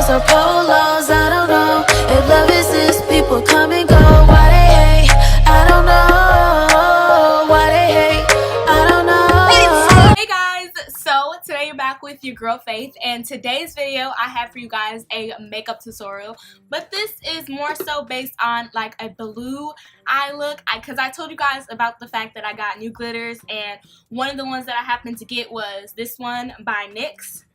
polos or polos. I don't know if love is this. People come and go. Why they hate? I don't know. Why they hate? I don't know. Hey guys, so today you're back with your girl Faith, and today's video I have for you guys a makeup tutorial, but this is more so based on like a blue eye look, because I told you guys about the fact that I got new glitters, and one of the ones that I happened to get was this one by NYX.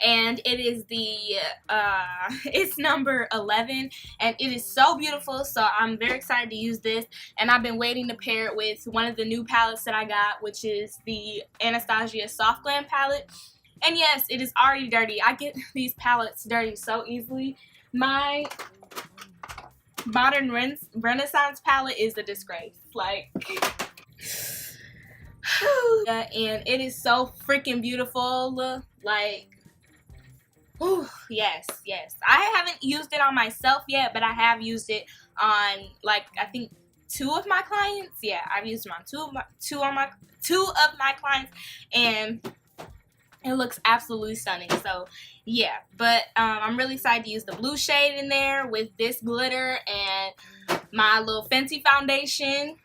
And it is the it's number 11, and it is so beautiful, so I'm very excited to use this. And I've been waiting to pair it with one of the new palettes that I got, which is the Anastasia Soft Glam palette. And yes, it is already dirty. I get these palettes dirty so easily. My Modern Renaissance palette is a disgrace, like and it is so freaking beautiful, like, ooh, yes. I haven't used it on myself yet, but I have used it on, like, I think 2 of my clients. Yeah, I've used it on two of my clients, and it looks absolutely stunning. So yeah, but I'm really excited to use the blue shade in there with this glitter and my little Fenty foundation.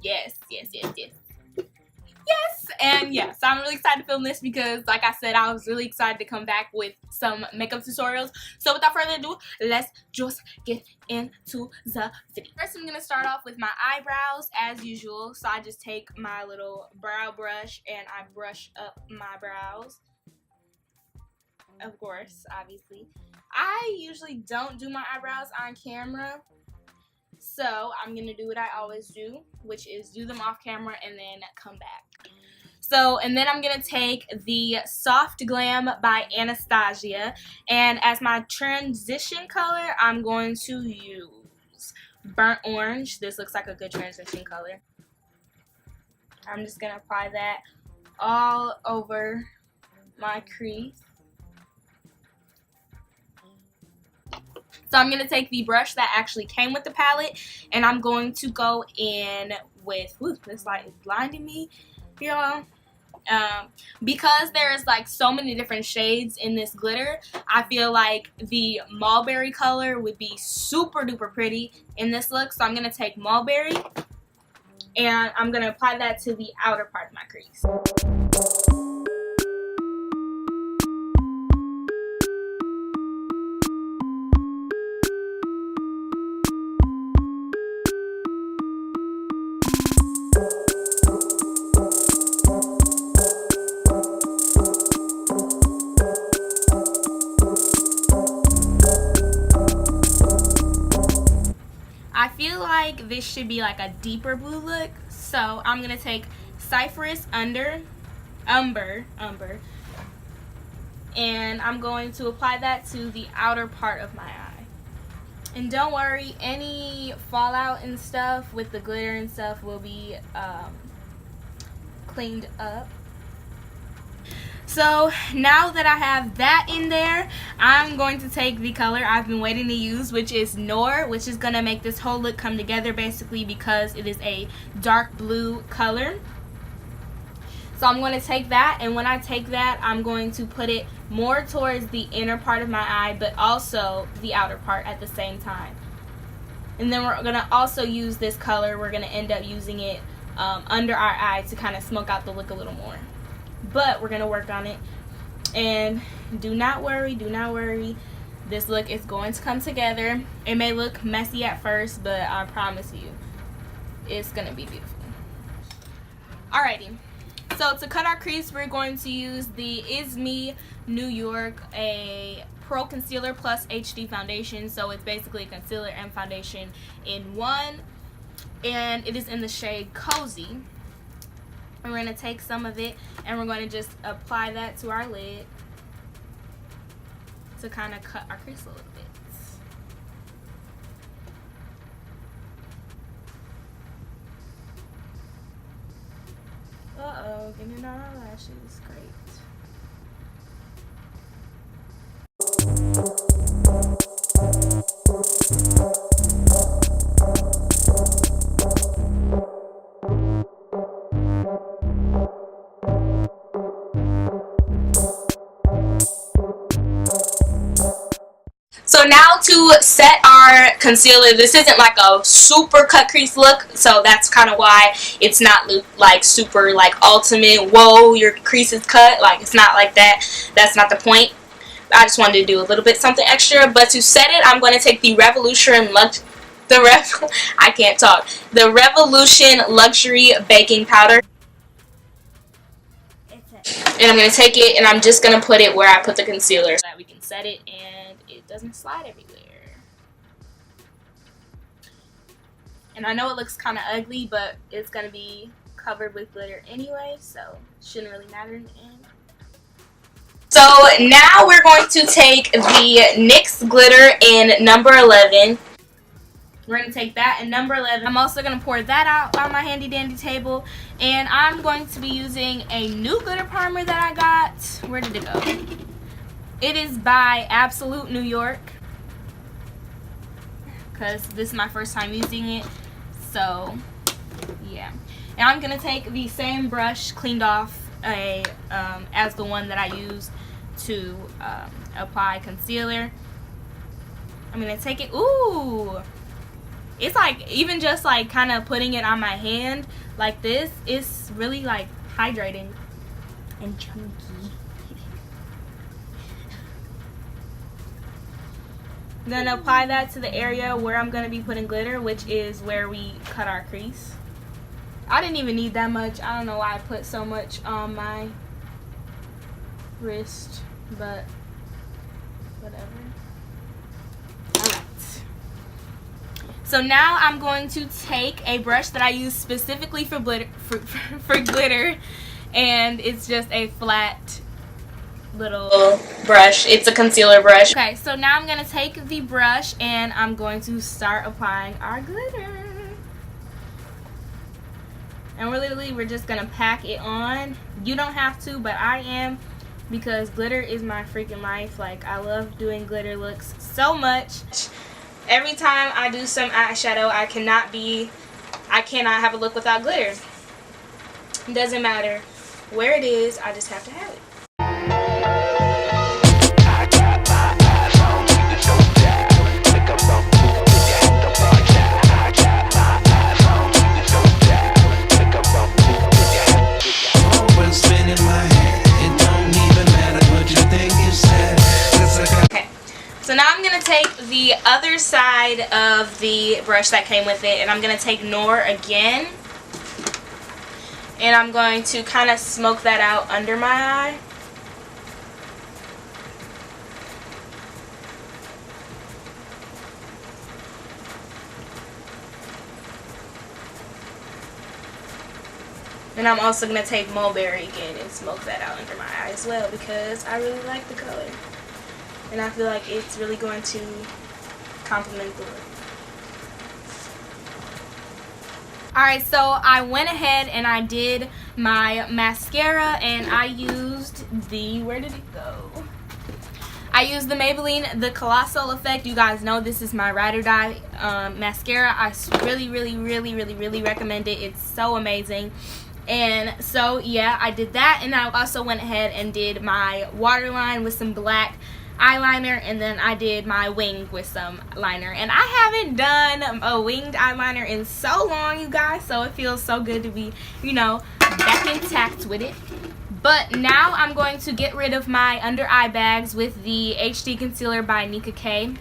Yes, and yeah, so I'm really excited to film this because, like I said, I was really excited to come back with some makeup tutorials. So without further ado, let's just get into the video. First, I'm going to start off with my eyebrows as usual. So I just take my little brow brush and I brush up my brows. Of course, obviously. I usually don't do my eyebrows on camera, so I'm going to do what I always do, which is do them off camera and then come back. So, and then I'm going to take the Soft Glam by Anastasia, and as my transition color, I'm going to use Burnt Orange. This looks like a good transition color. I'm just going to apply that all over my crease. So I'm going to take the brush that actually came with the palette, and I'm going to go in with, whoo, this light is blinding me, y'all. Because there's like so many different shades in this glitter, I feel like the mulberry color would be super duper pretty in this look. So I'm going to take mulberry, and I'm going to apply that to the outer part of my crease. I feel like this should be like a deeper blue look, so I'm gonna take Cypress Umber, and I'm going to apply that to the outer part of my eye. And don't worry, any fallout and stuff with the glitter and stuff will be cleaned up. So now that I have that in there, I'm going to take the color I've been waiting to use, which is Noir, which is going to make this whole look come together basically because it is a dark blue color. So I'm going to take that, and when I take that, I'm going to put it more towards the inner part of my eye, but also the outer part at the same time. And then we're going to also use this color. We're going to end up using it under our eye to kind of smoke out the look a little more. But we're going to work on it, and do not worry, this look is going to come together. It may look messy at first, but I promise you it's going to be beautiful. Alrighty, so to cut our crease, we're going to use the Is Me New York, a Pro Concealer Plus HD foundation. So it's basically a concealer and foundation in one, and it is in the shade Cozy. We're going to take some of it, and we're going to just apply that to our lid to kind of cut our crease a little bit. Uh-oh, getting on our lashes. Great. So now to set our concealer, this isn't like a super cut crease look, so that's kind of why it's not like super like ultimate, whoa, your crease is cut. Like, it's not like that. That's not the point. I just wanted to do a little bit something extra. But to set it, I'm going to take the I can't talk. The Revolution Luxury Baking Powder. And I'm going to take it and I'm just going to put it where I put the concealer so that we can set it and it doesn't slide everywhere. And I know it looks kind of ugly, but it's going to be covered with glitter anyway, so it shouldn't really matter in the end. So now we're going to take the NYX glitter in number 11. We're going to take that in number 11. I'm also going to pour that out on my handy dandy table. And I'm going to be using a new glitter primer that I got. Where did it go? It is by Absolute New York, because this is my first time using it. So, yeah. And I'm going to take the same brush cleaned off as the one that I used to apply concealer. I'm going to take it. Ooh! It's like, even just like kind of putting it on my hand like this, is really like hydrating and chunky. Then apply that to the area where I'm going to be putting glitter, which is where we cut our crease. I didn't even need that much. I don't know why I put so much on my wrist, but whatever. Alright. So now I'm going to take a brush that I use specifically for glitter, for glitter, and it's just a flat little brush. It's a concealer brush. Okay, so now I'm going to take the brush and I'm going to start applying our glitter. And we're just going to pack it on. You don't have to, but I am, because glitter is my freaking life. Like, I love doing glitter looks so much. Every time I do some eyeshadow, I cannot have a look without glitter. It doesn't matter where it is, I just have to have it. So now I'm going to take the other side of the brush that came with it, and I'm going to take Noir again, and I'm going to kind of smoke that out under my eye. And I'm also going to take Mulberry again and smoke that out under my eye as well, because I really like the color. And I feel like it's really going to complement the look. Alright, so I went ahead and I did my mascara, and I used the, where did it go? I used the Maybelline The Colossal Effect. You guys know this is my ride or die mascara. I really recommend it. It's so amazing. And so yeah, I did that, and I also went ahead and did my waterline with some black eyeliner, and then I did my wing with some liner. And I haven't done a winged eyeliner in so long, you guys, so it feels so good to be, you know, back intact with it. But now I'm going to get rid of my under eye bags with the HD Concealer by Nika K,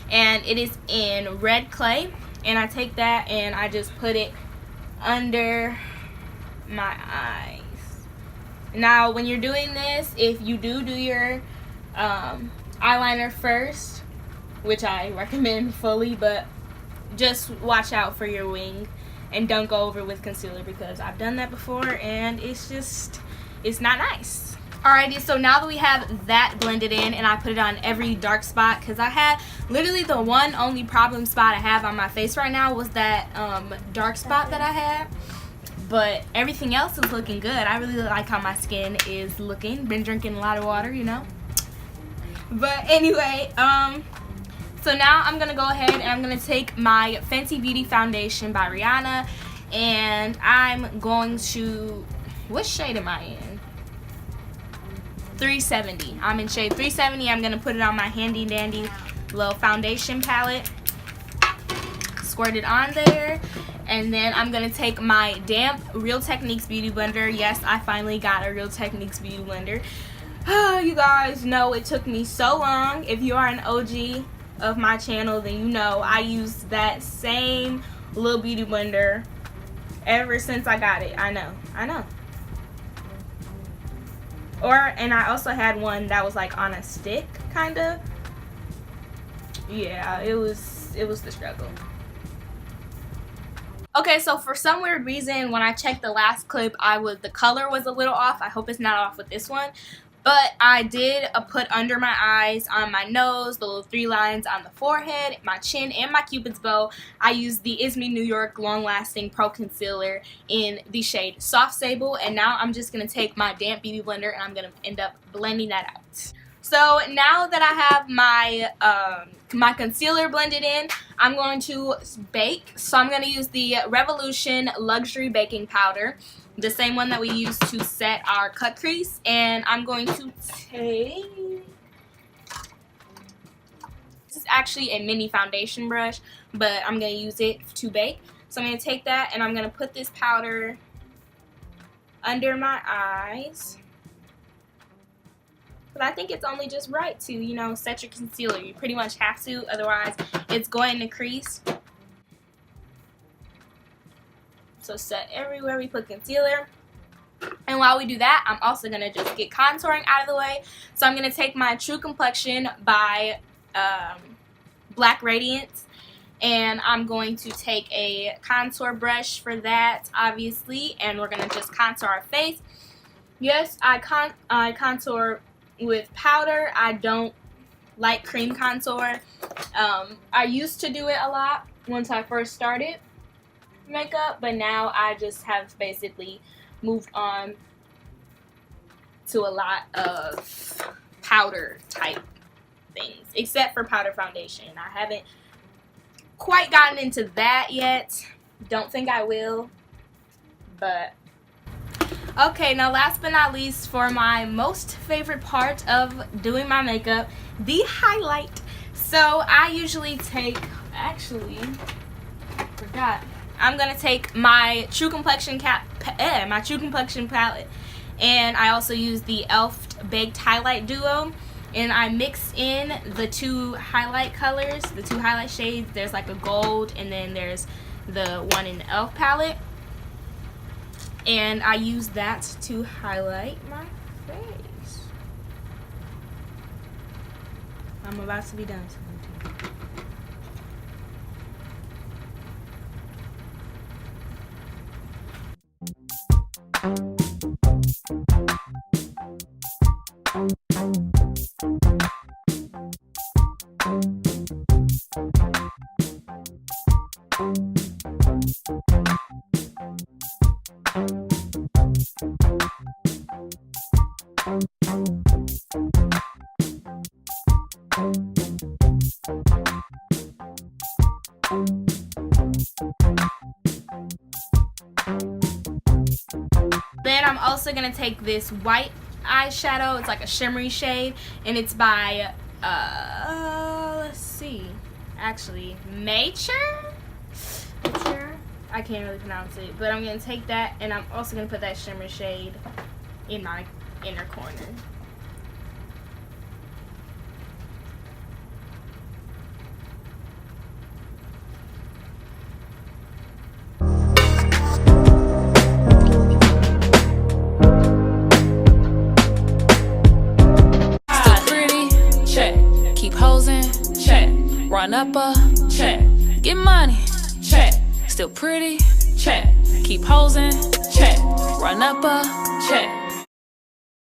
and it is in red clay. And I take that and I just put it under my eyes. Now when you're doing this, if you do your eyeliner first, which I recommend fully, but just watch out for your wing and don't go over with concealer, because I've done that before and it's not nice. Alrighty, so now that we have that blended in, and I put it on every dark spot, because I had literally the only problem spot I have on my face right now was that dark spot that I had. But everything else is looking good. I really like how my skin is looking. Been drinking a lot of water, you know. But anyway, so now I'm going to go ahead and I'm going to take my Fenty Beauty Foundation by Rihanna. And I'm going to, what shade am I in? 370. I'm in shade 370. I'm gonna put it on my handy dandy little foundation palette. Squirt it on there. And then I'm gonna take my damp Real Techniques Beauty Blender. Yes, I finally got a Real Techniques Beauty Blender. You guys know it took me so long. If you are an OG of my channel, then you know I used that same little beauty blender ever since I got it. I know. And I also had one that was like on a stick, kind of. Yeah, it was the struggle. Okay, so for some weird reason, when I checked the last clip, the color was a little off. I hope it's not off with this one. But I did put under my eyes, on my nose, the little 3 lines on the forehead, my chin, and my cupid's bow. I used the Is Me New York Long Lasting Pro Concealer in the shade Soft Sable. And now I'm just going to take my damp beauty blender and I'm going to end up blending that out. So now that I have my my concealer blended in, I'm going to bake. So I'm going to use the Revolution Luxury Baking Powder, the same one that we use to set our cut crease. And I'm going to take, this is actually a mini foundation brush, but I'm going to use it to bake. So I'm going to take that and I'm going to put this powder under my eyes. But I think it's only just right to, you know, set your concealer. You pretty much have to, otherwise it's going to crease. So set everywhere we put concealer. And while we do that, I'm also going to just get contouring out of the way. So I'm going to take my True Complexion by Black Radiance. And I'm going to take a contour brush for that, obviously. And we're going to just contour our face. Yes, I contour with powder. I don't like cream contour. I used to do it a lot once I first started makeup, but now I just have basically moved on to a lot of powder type things, except for powder foundation. I haven't quite gotten into that yet. Don't think I will, but okay, now last but not least, for my most favorite part of doing my makeup, the highlight. So I usually take, I'm gonna take my True Complexion palette, and I also use the e.l.f. Baked Highlight Duo, and I mix in the 2 highlight colors, the 2 highlight shades. There's like a gold, and then there's the one in the e.l.f. palette. And I use that to highlight my face. I'm about to be done. Then I'm also going to take this white eyeshadow. It's like a shimmery shade, and it's by, let's see, actually, Nature? I can't really pronounce it, but I'm going to take that, and I'm also going to put that shimmer shade in my inner corner. Run up a check, get money, check, still pretty, check, keep posing, check, run up a check.